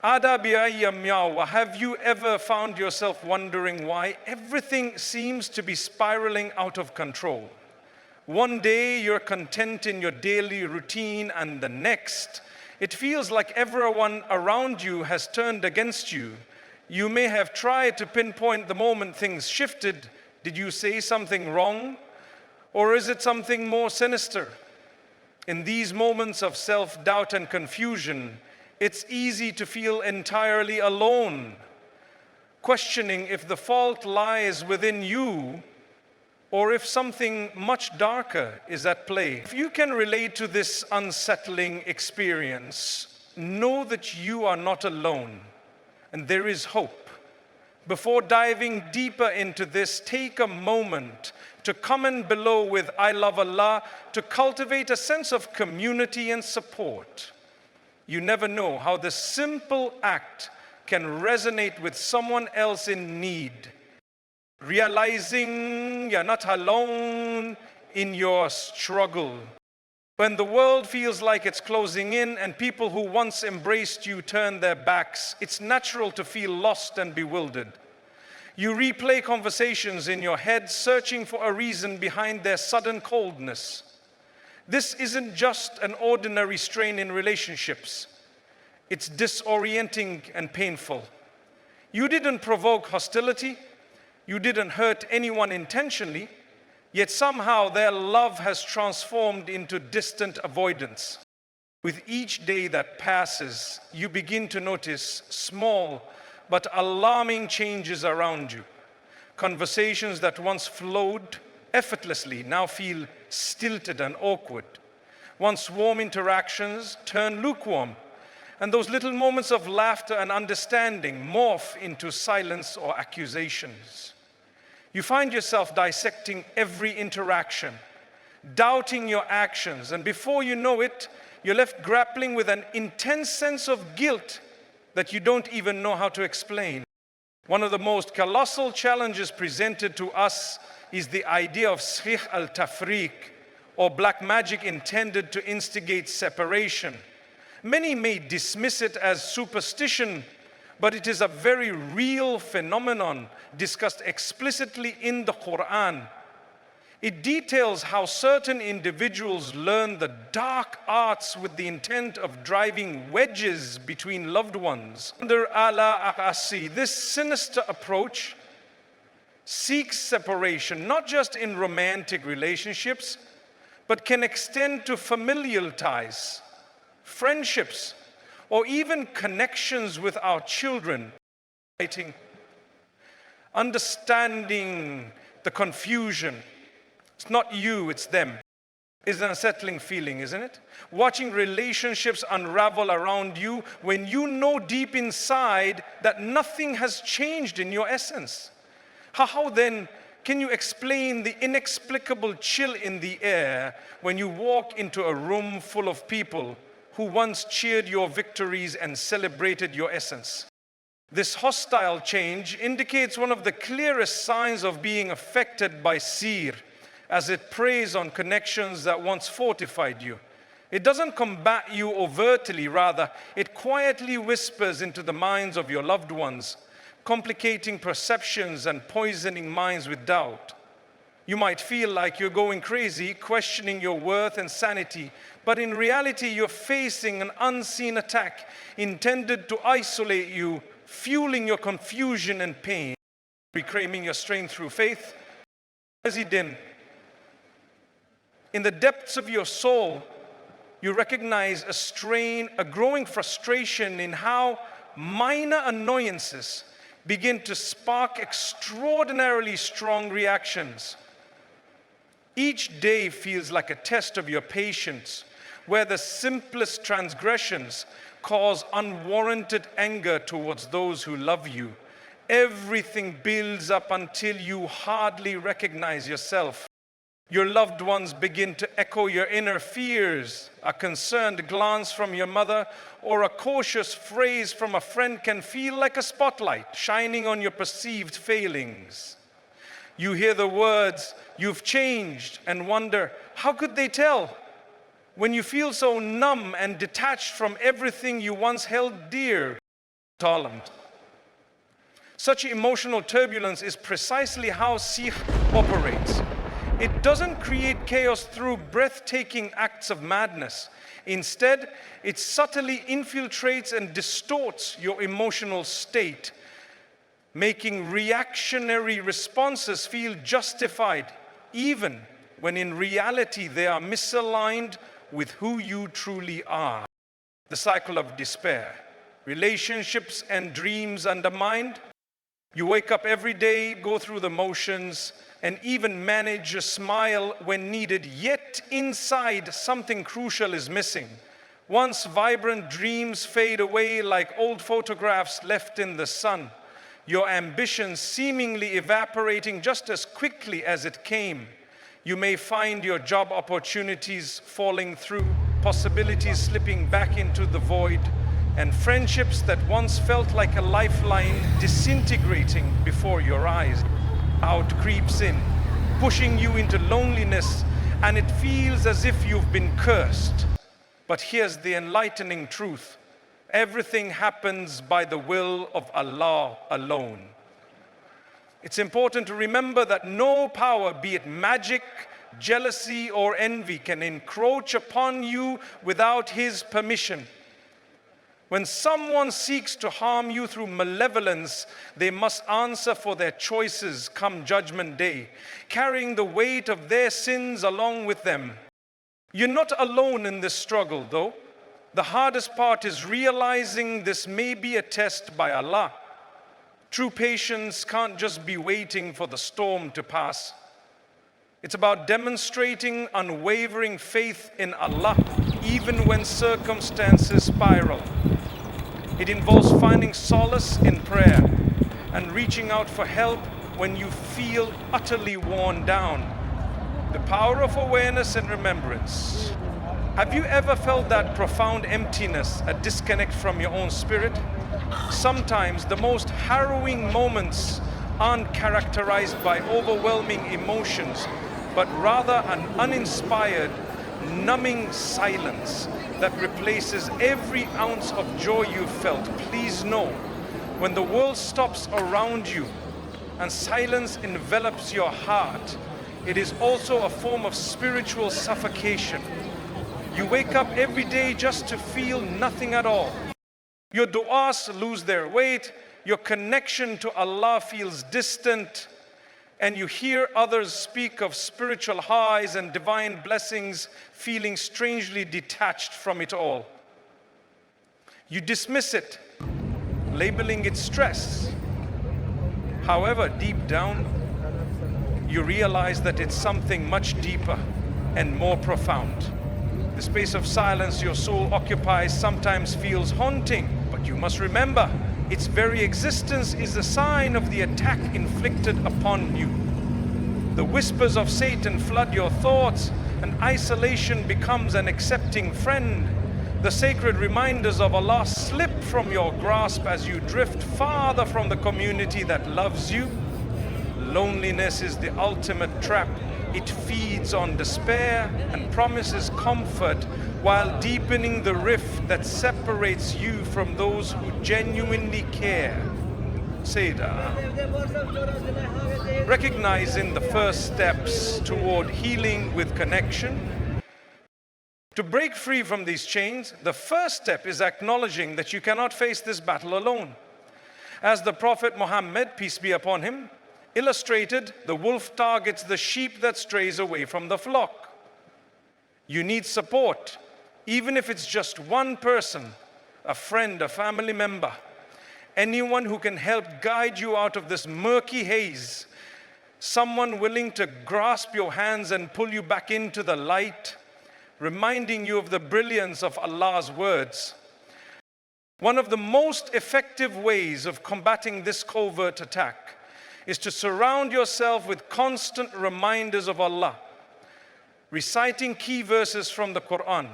Have you ever found yourself wondering why everything seems to be spiraling out of control? One day you're content in your daily routine, and the next, it feels like everyone around you has turned against you. You may have tried to pinpoint the moment things shifted. Did you say something wrong? Or is it something more sinister? In these moments of self-doubt and confusion, it's easy to feel entirely alone, questioning if the fault lies within you or if something much darker is at play. If you can relate to this unsettling experience, know that you are not alone and there is hope. Before diving deeper into this, take a moment to comment below with "I love Allah" to cultivate a sense of community and support. You never know how this simple act can resonate with someone else in need. Realizing you're not alone in your struggle. When the world feels like it's closing in and people who once embraced you turn their backs, it's natural to feel lost and bewildered. You replay conversations in your head, searching for a reason behind their sudden coldness. This isn't just an ordinary strain in relationships. It's disorienting and painful. You didn't provoke hostility. You didn't hurt anyone intentionally, yet somehow their love has transformed into distant avoidance. With each day that passes, you begin to notice small but alarming changes around you. Conversations that once flowed effortlessly now feel stilted and awkward. Once warm interactions turn lukewarm, and those little moments of laughter and understanding morph into silence or accusations. You find yourself dissecting every interaction, doubting your actions, and before you know it, you're left grappling with an intense sense of guilt that you don't even know how to explain. One of the most colossal challenges presented to us is the idea of Sihr al-Tafriq, or black magic intended to instigate separation. Many may dismiss it as superstition, but it is a very real phenomenon discussed explicitly in the Quran. It details how certain individuals learn the dark arts with the intent of driving wedges between loved ones. Under accuse, this sinister approach seeks separation, not just in romantic relationships, but can extend to familial ties, friendships, or even connections with our children. Understanding the confusion. It's not you, it's them. It's an unsettling feeling, isn't it? Watching relationships unravel around you when you know deep inside that nothing has changed in your essence. How then can you explain the inexplicable chill in the air when you walk into a room full of people who once cheered your victories and celebrated your essence? This hostile change indicates one of the clearest signs of being affected by Sihr, as it preys on connections that once fortified you. It doesn't combat you overtly, rather, it quietly whispers into the minds of your loved ones, complicating perceptions and poisoning minds with doubt. You might feel like you're going crazy, questioning your worth and sanity, but in reality, you're facing an unseen attack intended to isolate you, fueling your confusion and pain, reclaiming your strength through faith. In the depths of your soul, you recognize a strain, a growing frustration in how minor annoyances begin to spark extraordinarily strong reactions. Each day feels like a test of your patience, where the simplest transgressions cause unwarranted anger towards those who love you. Everything builds up until you hardly recognize yourself. Your loved ones begin to echo your inner fears. A concerned glance from your mother or a cautious phrase from a friend can feel like a spotlight shining on your perceived failings. You hear the words, "You've changed," and wonder, how could they tell? When you feel so numb and detached from everything you once held dear, talent. Such emotional turbulence is precisely how Sihr operates. It doesn't create chaos through breathtaking acts of madness. Instead, it subtly infiltrates and distorts your emotional state, making reactionary responses feel justified, even when in reality they are misaligned with who you truly are. The cycle of despair, relationships and dreams undermined. You wake up every day, go through the motions, and even manage a smile when needed, yet inside something crucial is missing. Once vibrant dreams fade away like old photographs left in the sun, your ambitions seemingly evaporating just as quickly as it came. You may find your job opportunities falling through, possibilities slipping back into the void, and friendships that once felt like a lifeline disintegrating before your eyes. Doubt creeps in, pushing you into loneliness, and it feels as if you've been cursed. But here's the enlightening truth. Everything happens by the will of Allah alone. It's important to remember that no power, be it magic, jealousy, or envy, can encroach upon you without His permission. When someone seeks to harm you through malevolence, they must answer for their choices come Judgment Day, carrying the weight of their sins along with them. You're not alone in this struggle, though. The hardest part is realizing this may be a test by Allah. True patience can't just be waiting for the storm to pass. It's about demonstrating unwavering faith in Allah, even when circumstances spiral. It involves finding solace in prayer and reaching out for help when you feel utterly worn down. The power of awareness and remembrance. Have you ever felt that profound emptiness, a disconnect from your own spirit? Sometimes the most harrowing moments aren't characterized by overwhelming emotions, but rather an uninspired, numbing silence that replaces every ounce of joy you've felt. Please know, when the world stops around you and silence envelops your heart, it is also a form of spiritual suffocation. You wake up every day just to feel nothing at all. Your du'as lose their weight, your connection to Allah feels distant, and you hear others speak of spiritual highs and divine blessings, feeling strangely detached from it all. You dismiss it, labeling it stress. However, deep down, you realize that it's something much deeper and more profound. The space of silence your soul occupies sometimes feels haunting, but you must remember, its very existence is a sign of the attack inflicted upon you. The whispers of Satan flood your thoughts, and isolation becomes an accepting friend. The sacred reminders of Allah slip from your grasp as you drift farther from the community that loves you. Loneliness is the ultimate trap. It feeds on despair and promises comfort while deepening the rift that separates you from those who genuinely care. Sayyidah, recognizing the first steps toward healing with connection. To break free from these chains, the first step is acknowledging that you cannot face this battle alone. As the Prophet Muhammad, peace be upon him, illustrated, the wolf targets the sheep that strays away from the flock. You need support, even if it's just one person, a friend, a family member, anyone who can help guide you out of this murky haze, someone willing to grasp your hands and pull you back into the light, reminding you of the brilliance of Allah's words. One of the most effective ways of combating this covert attack is to surround yourself with constant reminders of Allah, reciting key verses from the Quran,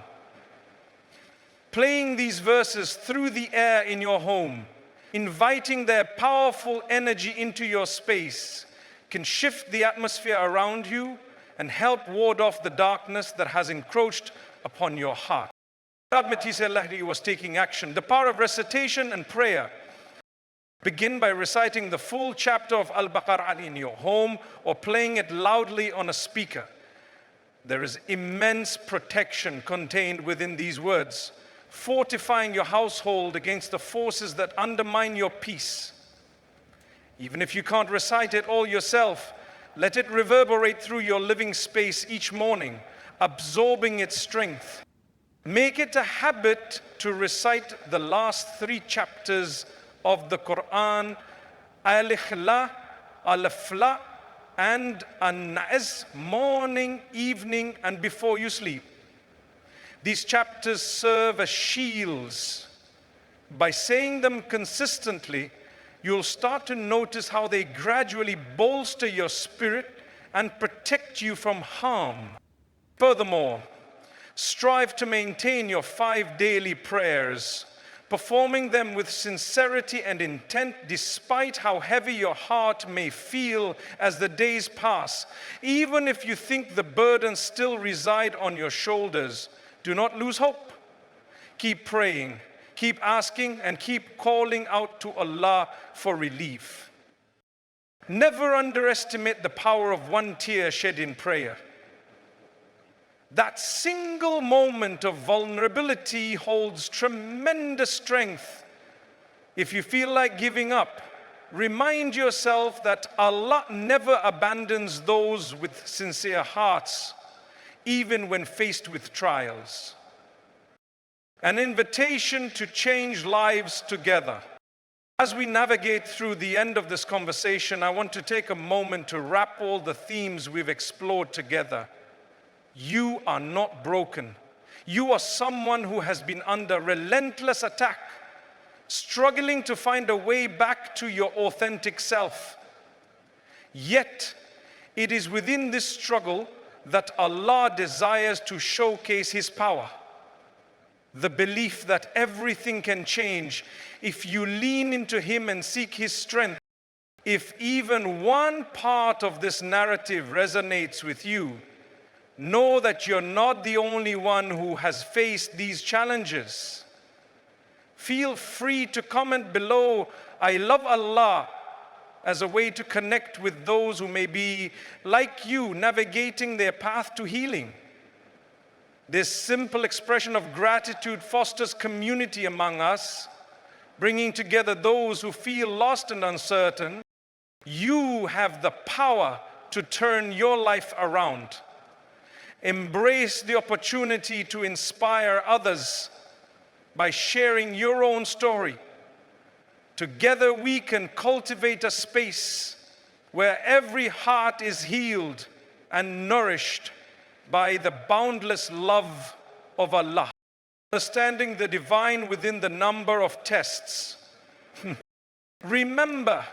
playing these verses through the air in your home, inviting their powerful energy into your space, can shift the atmosphere around you and help ward off the darkness that has encroached upon your heart. He was taking action. The power of recitation and prayer Begin by reciting the full chapter of Al-Baqarah in your home or playing it loudly on a speaker. There is immense protection contained within these words, fortifying your household against the forces that undermine your peace. Even if you can't recite it all yourself, let it reverberate through your living space each morning, absorbing its strength. Make it a habit to recite the last 3 chapters of the Quran, Al-Ikhla, Al-Fla, and An-Na'z, morning, evening, and before you sleep. These chapters serve as shields. By saying them consistently, you'll start to notice how they gradually bolster your spirit and protect you from harm. Furthermore, strive to maintain your 5 daily prayers, performing them with sincerity and intent despite how heavy your heart may feel as the days pass. Even if you think the burdens still reside on your shoulders, do not lose hope. Keep praying, keep asking, and keep calling out to Allah for relief. Never underestimate the power of one tear shed in prayer. That single moment of vulnerability holds tremendous strength. If you feel like giving up, remind yourself that Allah never abandons those with sincere hearts, even when faced with trials. An invitation to change lives together. As we navigate through the end of this conversation, I want to take a moment to wrap all the themes we've explored together. You are not broken. You are someone who has been under relentless attack, struggling to find a way back to your authentic self. Yet, it is within this struggle that Allah desires to showcase His power. The belief that everything can change if you lean into Him and seek His strength. If even one part of this narrative resonates with you, know that you're not the only one who has faced these challenges. Feel free to comment below, "I love Allah," as a way to connect with those who may be like you, navigating their path to healing. This simple expression of gratitude fosters community among us, bringing together those who feel lost and uncertain. You have the power to turn your life around. Embrace the opportunity to inspire others by sharing your own story. Together we can cultivate a space where every heart is healed and nourished by the boundless love of Allah. Understanding the divine within the number of tests. Remember,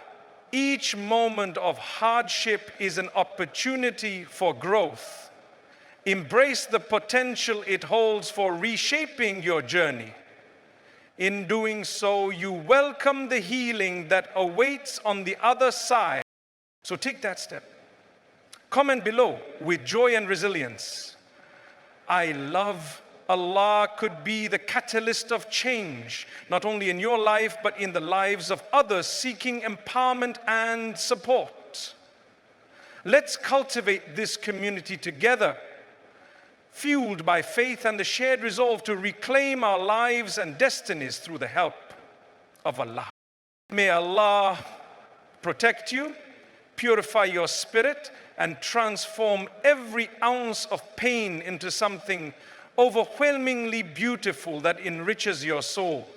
each moment of hardship is an opportunity for growth. Embrace the potential it holds for reshaping your journey. In doing so, you welcome the healing that awaits on the other side. So take that step. Comment below with joy and resilience. I love Allah could be the catalyst of change, not only in your life, but in the lives of others seeking empowerment and support. Let's cultivate this community together, fueled by faith and the shared resolve to reclaim our lives and destinies through the help of Allah. May Allah protect you, purify your spirit, and transform every ounce of pain into something overwhelmingly beautiful that enriches your soul.